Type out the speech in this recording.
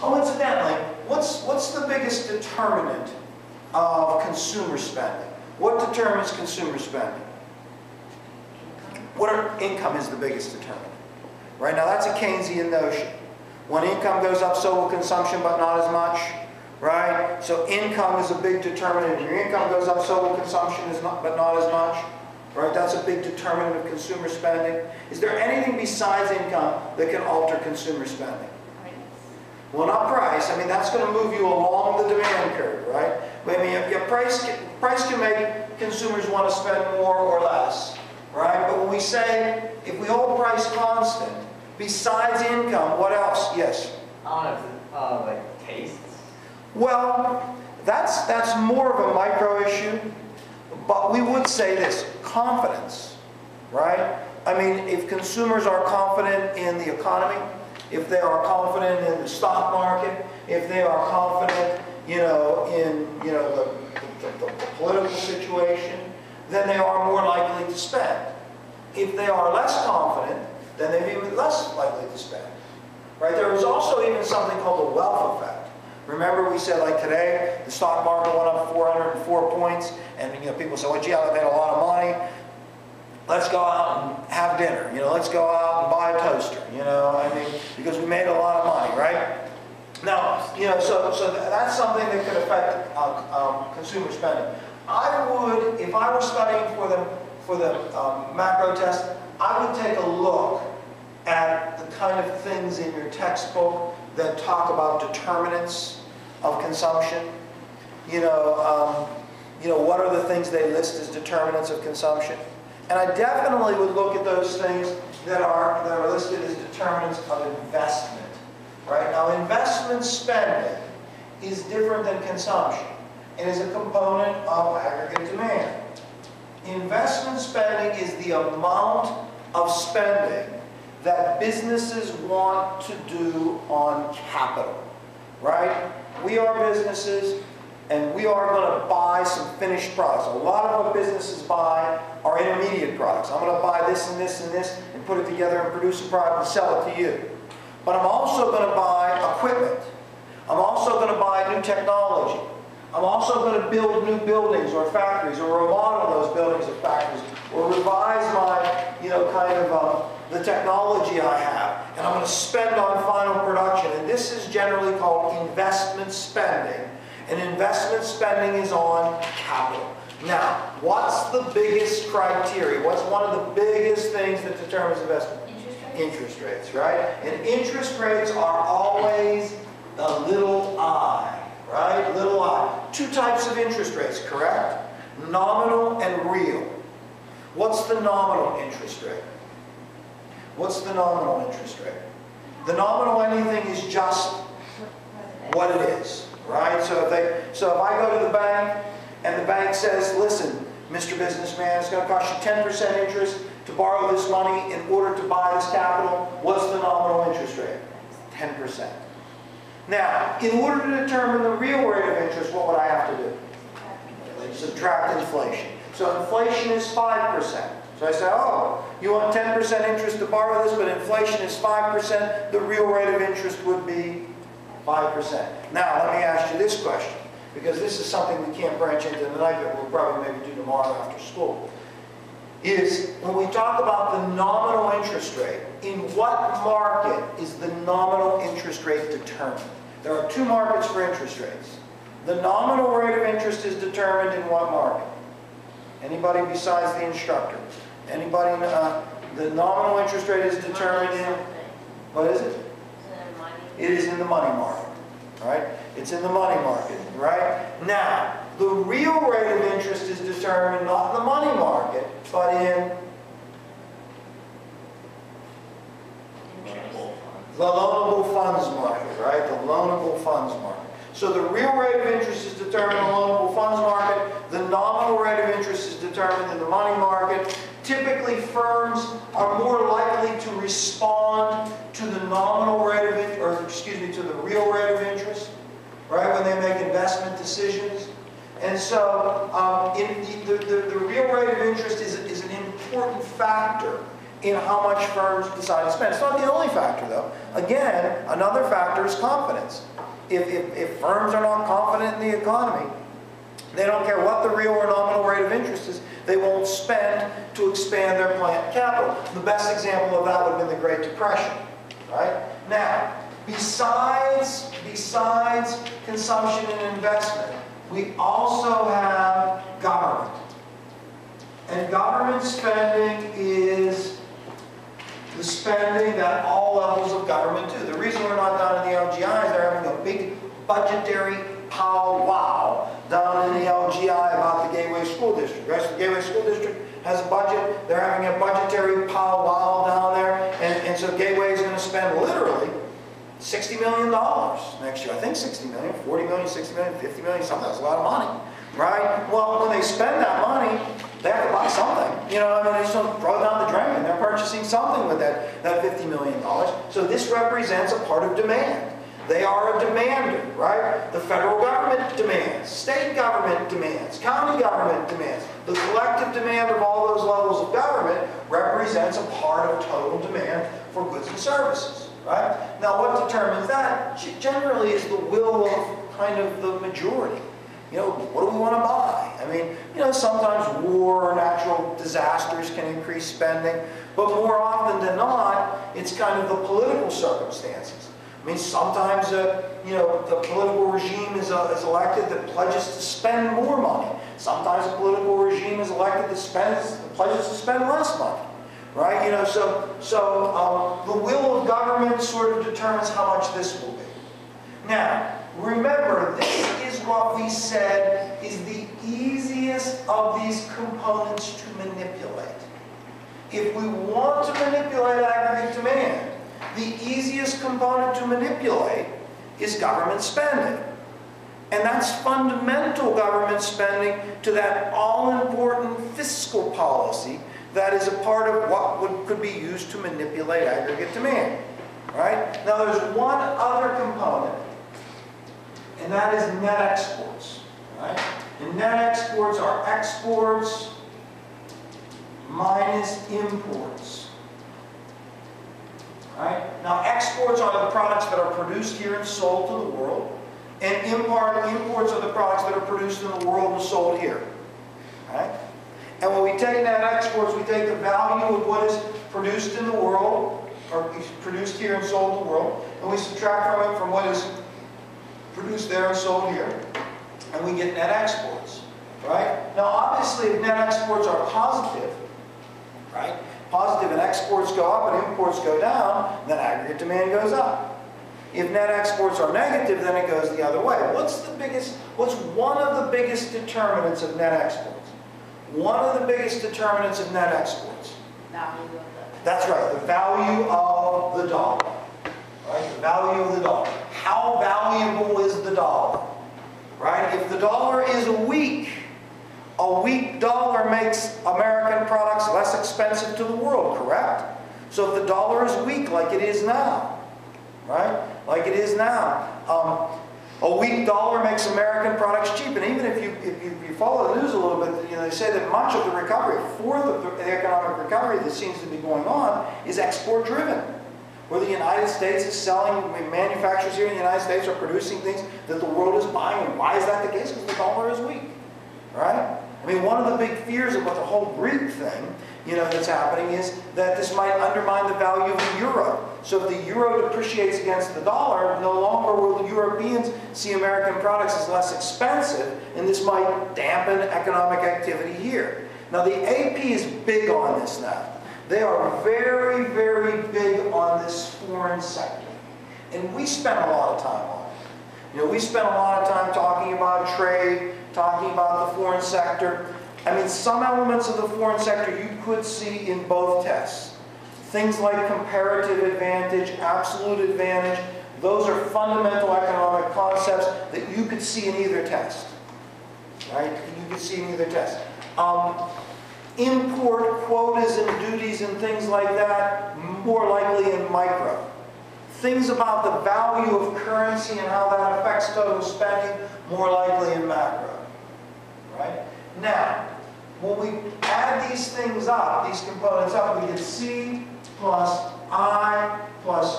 Oh, incidentally, what's the biggest determinant of consumer spending? What determines consumer spending? Income is the biggest determinant. Right now, that's a Keynesian notion. When income goes up, so will consumption, but not as much. Right? So income is a big determinant. If your income goes up, so will consumption, but not as much. Right? That's a big determinant of consumer spending. Is there anything besides income that can alter consumer spending? Well, not price. I mean, that's going to move you along the demand curve, right? I mean, your price can make consumers want to spend more or less, right? But when we say, if we hold price constant, besides income, what else? Yes? I don't know, like tastes? Well, that's more of a micro issue, but we would say this, confidence, right? I mean, if consumers are confident in the economy, if they are confident in the stock market, if they are confident, in the political situation, then they are more likely to spend. If they are less confident, then they may be less likely to spend. Right? There is also even something called the wealth effect. Remember we said, like today, the stock market went up 404 points, and people say, well, gee, I made a lot of money. Let's go out and have dinner. Let's go out and buy a toaster. Because we made a lot of money, right? Now, so that's something that could affect consumer spending. I would, if I were studying for the macro test, I would take a look at the kind of things in your textbook that talk about determinants of consumption. What are the things they list as determinants of consumption? And I definitely would look at those things that are listed as determinants of investment. Right? Now, investment spending is different than consumption. It is a component of aggregate demand. Investment spending is the amount of spending that businesses want to do on capital. Right? We are businesses, and we are going to buy some finished products. A lot of what businesses buy are intermediate products. I'm going to buy this and this and this and put it together and produce a product and sell it to you. But I'm also going to buy equipment. I'm also going to buy new technology. I'm also going to build new buildings or factories, or remodel those buildings or factories, or revise my, the technology I have. And I'm going to spend on final production. And this is generally called investment spending. And investment spending is on capital. Now, what's the biggest criteria? What's one of the biggest things that determines investment? Interest rates, right? And interest rates are always the little I, right? Little I. Two types of interest rates, correct? Nominal and real. What's the nominal interest rate? What's the nominal interest rate? The nominal anything is just what it is, right? So if I go to the bank and the bank says, listen, Mr. Businessman, it's going to cost you 10% interest to borrow this money in order to buy this capital. What's the nominal interest rate? 10%. Now, in order to determine the real rate of interest, what would I have to do? Subtract inflation. So inflation is 5%. So I say, oh, you want 10% interest to borrow this, but inflation is 5%. The real rate of interest would be 5%. Now, let me ask you this question, because this is something we can't branch into tonight, but we'll probably maybe do tomorrow after school. Is when we talk about the nominal interest rate, in what market is the nominal interest rate determined? There are two markets for interest rates. The nominal rate of interest is determined in what market? Anybody besides the instructor? Anybody? The nominal interest rate is determined in, what is it? It is in the money market, right? It's in the money market, right? Now, the real rate of interest is determined not in the money market, but in the loanable funds market, right? The loanable funds market. So the real rate of interest is determined in the loanable funds market. The nominal rate of interest is determined in the money market. Typically, firms are more likely to respond to the nominal rate of interest, or excuse me, to the real rate of interest, right? When they make investment decisions. And so the real rate of interest is an important factor in how much firms decide to spend. It's not the only factor, though. Again, another factor is confidence. If firms are not confident in the economy, they don't care what the real or nominal rate of interest is, they won't spend to expand their plant capital. The best example of that would have been the Great Depression, right? Now, besides consumption and investment, we also have government. And government spending is the spending that all levels of government do. The reason we're not down in the LGI is they're having a big budgetary powwow down in the LGI about the Gateway School District. The rest of the Gateway School District has a budget. They're having a budgetary powwow down there. And so Gateway is going to spend literally $60 million next year. I think 60 million, 40 million, 60 million, 50 million, something. That's a lot of money, right? Well, when they spend that money, they have to buy something. You know, I mean, they just don't throw it down the drain. They're purchasing something with that $50 million. So this represents a part of demand. They are a demander, right? The federal government demands, state government demands, county government demands. The collective demand of all those levels of government represents a part of total demand for goods and services, right? Now, what determines that generally is the will of kind of the majority. You know, what do we want to buy? I mean, you know, sometimes war or natural disasters can increase spending, but more often than not, it's kind of the political circumstances. I mean, sometimes, you know, the political regime is elected that pledges to spend more money. Sometimes a political regime is elected that pledges to spend less money, right? You know, so the will of government sort of determines how much this will be. Now, remember, this is what we said is the easiest of these components to manipulate. If we want to manipulate aggregate demand, the easiest component to manipulate is government spending. And that's fundamental government spending to that all-important fiscal policy that is a part of what could be used to manipulate aggregate demand. Right? Now there's one other component, and that is net exports. Right? And net exports are exports minus imports. Right? Now, exports are the products that are produced here and sold to the world, and imports are the products that are produced in the world and sold here. Right? And when we take net exports, we take the value of what is produced in the world, or produced here and sold in the world, and we subtract from it from what is produced there and sold here, and we get net exports. Right? Now, obviously, if net exports are positive, right? Positive and exports go up and imports go down, then aggregate demand goes up. If net exports are negative, then it goes the other way. What's one of the biggest determinants of net exports? One of the biggest determinants of net exports. That's right, the value of the dollar. Right? The value of the dollar. How valuable is the dollar? Right? If the dollar is weak, a weak dollar makes American products less expensive to the world, correct? So if the dollar is weak, like it is now, right? Like it is now, a weak dollar makes American products cheap. And even if you follow the news a little bit, you know, they say that much of the recovery, a fourth of the economic recovery that seems to be going on, is export-driven. Where the United States is selling, manufacturers here in the United States are producing things that the world is buying. And why is that the case? Because the dollar is weak, right? I mean, one of the big fears about the whole Greek thing, you know, that's happening is that this might undermine the value of the euro. So if the euro depreciates against the dollar, no longer will the Europeans see American products as less expensive, and this might dampen economic activity here. Now, the AP is big on this now. They are very, very big on this foreign sector. And we spend a lot of time on it. You know, we spend a lot of time talking about trade, talking about the foreign sector. I mean, some elements of the foreign sector you could see in both tests. Things like comparative advantage, absolute advantage, those are fundamental economic concepts that you could see in either test. Right? You could see in either test. Import quotas and duties and things like that, more likely in micro. Things about the value of currency and how that affects total spending, more likely in macro. Right? Now, when we add these things up, these components up, we get C plus I plus